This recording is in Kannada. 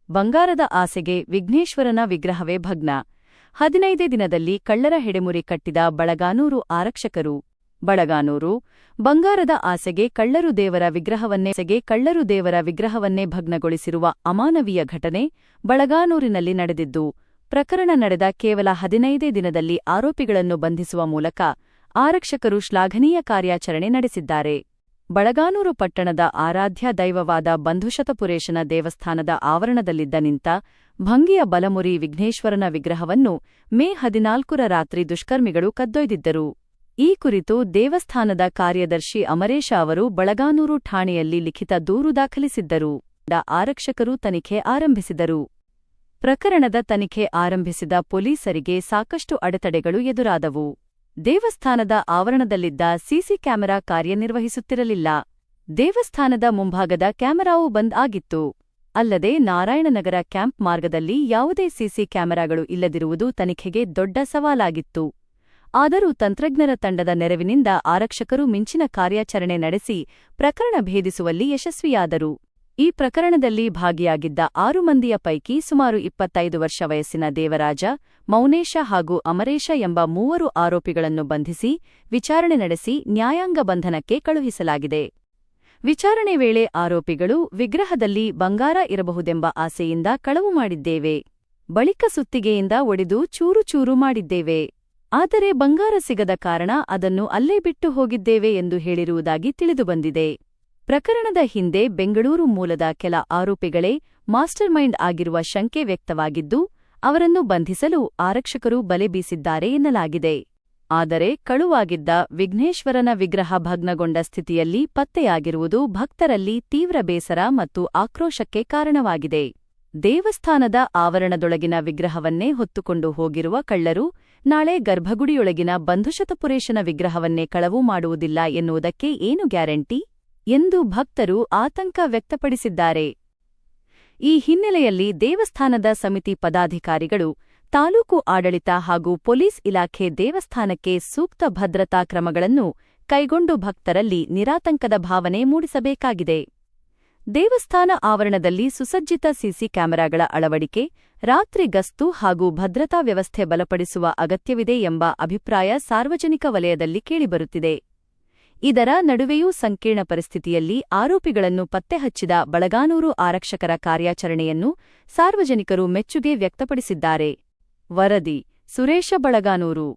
ಬಂಗಾರದ ಆಸೆಗೆ ವಿಘ್ನೇಶ್ವರನ ವಿಗ್ರಹವೇ ಭಗ್ನ. 15 ದಿನದಲ್ಲಿ ಕಳ್ಳರ ಹೆಡೆಮುರಿ ಕಟ್ಟಿದ ಬಳಗಾನೂರು ಆರಕ್ಷಕರು. ಬಳಗಾನೂರು ಬಂಗಾರದ ಆಸೆಗೆ ಕಳ್ಳರು ದೇವರ ವಿಗ್ರಹವನ್ನೇ ಭಗ್ನಗೊಳಿಸಿರುವ ಅಮಾನವೀಯ ಘಟನೆ ಬಳಗಾನೂರಿನಲ್ಲಿ ನಡೆದಿದ್ದು, ಪ್ರಕರಣ ನಡೆದ ಕೇವಲ 15 ದಿನದಲ್ಲಿ ಆರೋಪಿಗಳನ್ನು ಬಂಧಿಸುವ ಮೂಲಕ ಆರಕ್ಷಕರು ಶ್ಲಾಘನೀಯ ಕಾರ್ಯಾಚರಣೆ ನಡೆಸಿದ್ದಾರೆ. ಬಳಗಾನೂರು ಪಟ್ಟಣದ ಆರಾಧ್ಯ ದೈವವಾದ ಬಂಧುಶತಪುರೇಶನ ದೇವಸ್ಥಾನದ ಆವರಣದಲ್ಲಿದ್ದ ನಿಂತ ಭಂಗಿಯ ಬಲಮುರಿ ವಿಘ್ನೇಶ್ವರನ ವಿಗ್ರಹವನ್ನು ಮೇ 14ರ ರಾತ್ರಿ ದುಷ್ಕರ್ಮಿಗಳು ಕದ್ದೊಯ್ದಿದ್ದರು. ಈ ಕುರಿತು ದೇವಸ್ಥಾನದ ಕಾರ್ಯದರ್ಶಿ ಅಮರೇಶ ಅವರು ಬಳಗಾನೂರು ಠಾಣೆಯಲ್ಲಿ ಲಿಖಿತ ದೂರು ದಾಖಲಿಸಿದ್ದರು. ಆರಕ್ಷಕರು ತನಿಖೆ ಆರಂಭಿಸಿದರು. ಪ್ರಕರಣದ ತನಿಖೆ ಆರಂಭಿಸಿದ ಪೊಲೀಸರಿಗೆ ಸಾಕಷ್ಟು ಅಡೆತಡೆಗಳು ಎದುರಾದವು. ದೇವಸ್ಥಾನದ ಆವರಣದಲ್ಲಿದ್ದ ಸಿಸಿ ಕ್ಯಾಮೆರಾ ಕಾರ್ಯನಿರ್ವಹಿಸುತ್ತಿರಲಿಲ್ಲ. ದೇವಸ್ಥಾನದ ಮುಂಭಾಗದ ಕ್ಯಾಮೆರಾವೂ ಬಂದ್ ಆಗಿತ್ತು. ಅಲ್ಲದೆ ನಾರಾಯಣನಗರ ಕ್ಯಾಂಪ್ ಮಾರ್ಗದಲ್ಲಿ ಯಾವುದೇ ಸಿಸಿ ಕ್ಯಾಮೆರಾಗಳು ಇಲ್ಲದಿರುವುದು ತನಿಖೆಗೆ ದೊಡ್ಡ ಸವಾಲಾಗಿತ್ತು. ಆದರೂ ತಂತ್ರಜ್ಞರ ತಂಡದ ನೆರವಿನಿಂದ ಆರಕ್ಷಕರು ಮಿಂಚಿನ ಕಾರ್ಯಾಚರಣೆ ನಡೆಸಿ ಪ್ರಕರಣ ಭೇದಿಸುವಲ್ಲಿ ಯಶಸ್ವಿಯಾದರು. ಈ ಪ್ರಕರಣದಲ್ಲಿ ಭಾಗಿಯಾಗಿದ್ದ 6 ಮಂದಿಯ ಪೈಕಿ ಸುಮಾರು 25 ವರ್ಷ ವಯಸ್ಸಿನ ದೇವರಾಜ, ಮೌನೇಶ ಹಾಗೂ ಅಮರೇಶ ಎಂಬ 3 ಆರೋಪಿಗಳನ್ನು ಬಂಧಿಸಿ ವಿಚಾರಣೆ ನಡೆಸಿ ನ್ಯಾಯಾಂಗ ಬಂಧನಕ್ಕೆ ಕಳುಹಿಸಲಾಗಿದೆ. ವಿಚಾರಣೆ ವೇಳೆ ಆರೋಪಿಗಳು ವಿಗ್ರಹದಲ್ಲಿ ಬಂಗಾರ ಇರಬಹುದೆಂಬ ಆಸೆಯಿಂದ ಕಳವು ಮಾಡಿದ್ದೇವೆ, ಬಳಿಕ ಸುತ್ತಿಗೆಯಿಂದ ಒಡೆದು ಚೂರು ಚೂರು ಮಾಡಿದ್ದೇವೆ, ಆದರೆ ಬಂಗಾರ ಸಿಗದ ಕಾರಣ ಅದನ್ನು ಅಲ್ಲೇ ಬಿಟ್ಟು ಹೋಗಿದ್ದೇವೆ ಎಂದು ಹೇಳಿರುವುದಾಗಿ ತಿಳಿದುಬಂದಿದೆ. ಪ್ರಕರಣದ ಹಿಂದೆ ಬೆಂಗಳೂರು ಮೂಲದ ಕೆಲ ಆರೋಪಿಗಳೇ ಮಾಸ್ಟರ್ ಮೈಂಡ್ ಆಗಿರುವ ಶಂಕೆ ವ್ಯಕ್ತವಾಗಿದ್ದು, ಅವರನ್ನು ಬಂಧಿಸಲು ಆರಕ್ಷಕರು ಬಲೆ ಬೀಸಿದ್ದಾರೆ ಎನ್ನಲಾಗಿದೆ. ಆದರೆ ಕಳುವಾಗಿದ್ದ ವಿಘ್ನೇಶ್ವರನ ವಿಗ್ರಹ ಭಗ್ನಗೊಂಡ ಸ್ಥಿತಿಯಲ್ಲಿ ಪತ್ತೆಯಾಗಿರುವುದು ಭಕ್ತರಲ್ಲಿ ತೀವ್ರ ಬೇಸರ ಮತ್ತು ಆಕ್ರೋಶಕ್ಕೆ ಕಾರಣವಾಗಿದೆ. ದೇವಸ್ಥಾನದ ಆವರಣದೊಳಗಿನ ವಿಗ್ರಹವನ್ನೇ ಹೊತ್ತುಕೊಂಡು ಹೋಗಿರುವ ಕಳ್ಳರು ನಾಳೆ ಗರ್ಭಗುಡಿಯೊಳಗಿನ ಬಂಧುಶತಪುರೇಶನ ವಿಗ್ರಹವನ್ನೇ ಕಳವು ಮಾಡುವುದಿಲ್ಲ ಎನ್ನುವುದಕ್ಕೆ ಏನು ಗ್ಯಾರಂಟಿ ಎಂದು ಭಕ್ತರು ಆತಂಕ ವ್ಯಕ್ತಪಡಿಸಿದ್ದಾರೆ. ಈ ಹಿನ್ನೆಲೆಯಲ್ಲಿ ದೇವಸ್ಥಾನದ ಸಮಿತಿ ಪದಾಧಿಕಾರಿಗಳು, ತಾಲೂಕು ಆಡಳಿತ ಹಾಗೂ ಪೊಲೀಸ್ ಇಲಾಖೆ ದೇವಸ್ಥಾನಕ್ಕೆ ಸೂಕ್ತ ಭದ್ರತಾ ಕ್ರಮಗಳನ್ನು ಕೈಗೊಂಡು ಭಕ್ತರಲ್ಲಿ ನಿರಾತಂಕದ ಭಾವನೆ ಮೂಡಿಸಬೇಕಾಗಿದೆ. ದೇವಸ್ಥಾನ ಆವರಣದಲ್ಲಿ ಸುಸಜ್ಜಿತ ಸಿಸಿ ಕ್ಯಾಮೆರಾಗಳ ಅಳವಡಿಕೆ, ರಾತ್ರಿ ಗಸ್ತು ಹಾಗೂ ಭದ್ರತಾ ವ್ಯವಸ್ಥೆ ಬಲಪಡಿಸುವ ಅಗತ್ಯವಿದೆ ಎಂಬ ಅಭಿಪ್ರಾಯ ಸಾರ್ವಜನಿಕ ವಲಯದಲ್ಲಿ ಕೇಳಿಬರುತ್ತಿದೆ. ಇದರ ನಡುವೆಯೂ ಸಂಕೀರ್ಣ ಪರಿಸ್ಥಿತಿಯಲ್ಲಿ ಆರೋಪಿಗಳನ್ನು ಪತ್ತೆಹಚ್ಚಿದ ಬಳಗಾನೂರು ಆರಕ್ಷಕರ ಕಾರ್ಯಾಚರಣೆಯನ್ನು ಸಾರ್ವಜನಿಕರು ಮೆಚ್ಚುಗೆ ವ್ಯಕ್ತಪಡಿಸಿದ್ದಾರೆ. ವರದಿ: ಸುರೇಶ, ಬಳಗಾನೂರು.